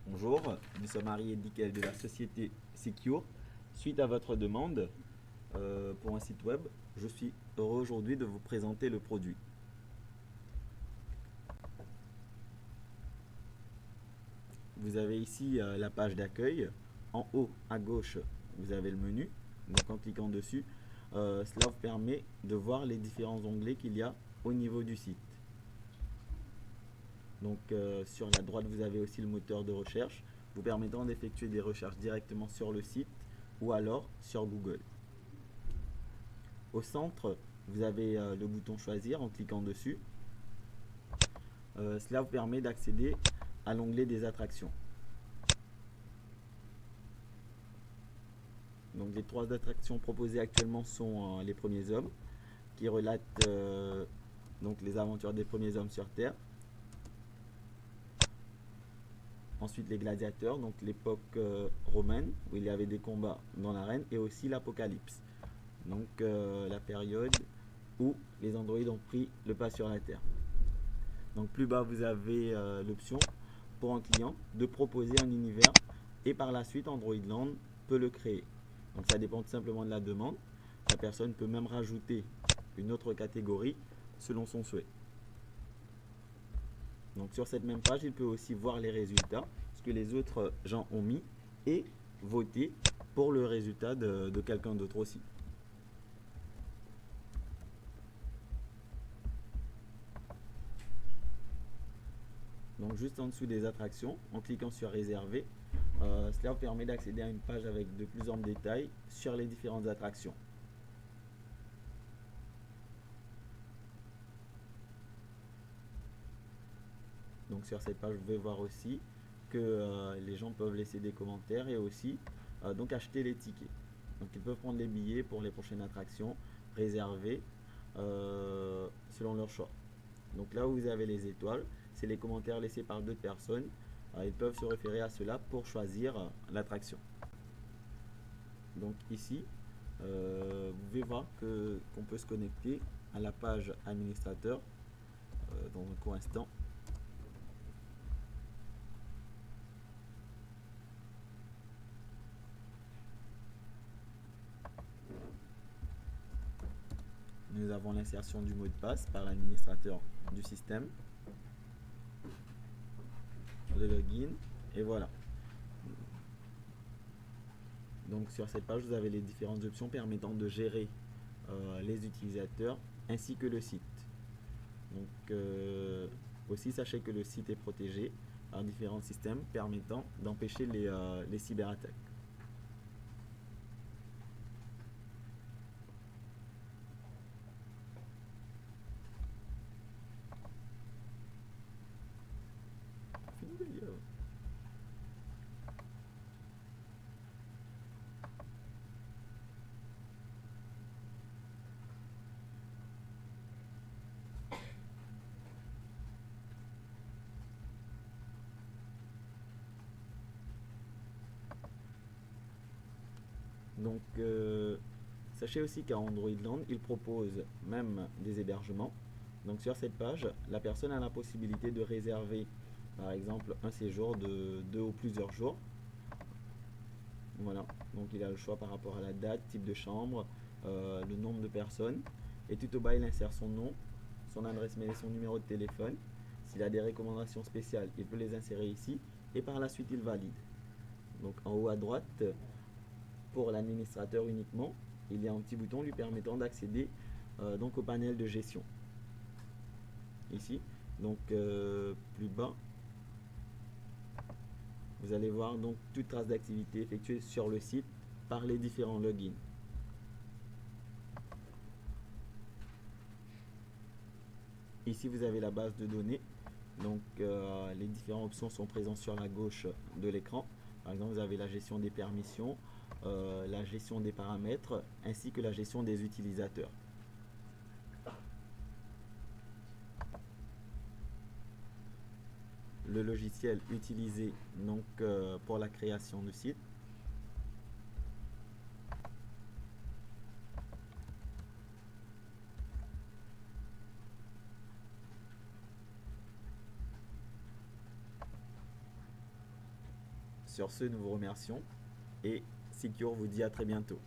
Bonjour, nous sommes Harry et Dickel de la société Secure. Suite à votre demande pour un site web, je suis heureux aujourd'hui de vous présenter le produit. Vous avez ici la page d'accueil. En haut à gauche, vous avez le menu. Donc en cliquant dessus, cela vous permet de voir les différents onglets qu'il y a au niveau du site. Donc sur la droite, vous avez aussi le moteur de recherche, vous permettant d'effectuer des recherches directement sur le site ou alors sur Google. Au centre, vous avez le bouton choisir en cliquant dessus. Cela vous permet d'accéder à l'onglet des attractions. Donc les trois attractions proposées actuellement sont les premiers hommes, qui relatent donc les aventures des premiers hommes sur Terre. Ensuite les gladiateurs, donc l'époque romaine, où il y avait des combats dans l'arène, et aussi l'Apocalypse, donc la période où les androïdes ont pris le pas sur la Terre. Donc plus bas, vous avez l'option pour un client de proposer un univers, et par la suite Android Land peut le créer. Donc ça dépend tout simplement de la demande. La personne peut même rajouter une autre catégorie selon son souhait. Donc sur cette même page, il peut aussi voir les résultats, ce que les autres gens ont mis, et voter pour le résultat de quelqu'un d'autre aussi. Donc juste en dessous des attractions, en cliquant sur réserver, cela vous permet d'accéder à une page avec de plus amples détails sur les différentes attractions. Donc sur cette page, vous pouvez voir aussi que les gens peuvent laisser des commentaires et aussi donc acheter les tickets. Donc ils peuvent prendre les billets pour les prochaines attractions, réserver selon leur choix. Donc là où vous avez les étoiles, c'est les commentaires laissés par d'autres personnes. Ils peuvent se référer à cela pour choisir l'attraction. Donc ici, vous pouvez voir qu'on peut se connecter à la page administrateur dans un court instant. Nous avons l'insertion du mot de passe par l'administrateur du système, le login, et voilà. Donc sur cette page, vous avez les différentes options permettant de gérer les utilisateurs ainsi que le site. Donc aussi sachez que le site est protégé par différents systèmes permettant d'empêcher les cyberattaques. Donc sachez aussi qu'à Android Land, il propose même des hébergements. Donc sur cette page, la personne a la possibilité de réserver par exemple un séjour de 2 ou plusieurs jours. Voilà, donc il a le choix par rapport à la date, type de chambre, le nombre de personnes. Et tout au bas, il insère son nom, son adresse mail et son numéro de téléphone. S'il a des recommandations spéciales, il peut les insérer ici. Et par la suite, il valide. Donc en haut à droite, pour l'administrateur uniquement, il y a un petit bouton lui permettant d'accéder donc au panel de gestion. Ici, donc plus bas, vous allez voir donc toute trace d'activité effectuée sur le site par les différents logins. Ici, vous avez la base de données. Donc les différentes options sont présentes sur la gauche de l'écran. Par exemple, vous avez la gestion des permissions, la gestion des paramètres, ainsi que la gestion des utilisateurs. Le logiciel utilisé donc, pour la création du site. Sur ce, nous vous remercions et Secure vous dit à très bientôt.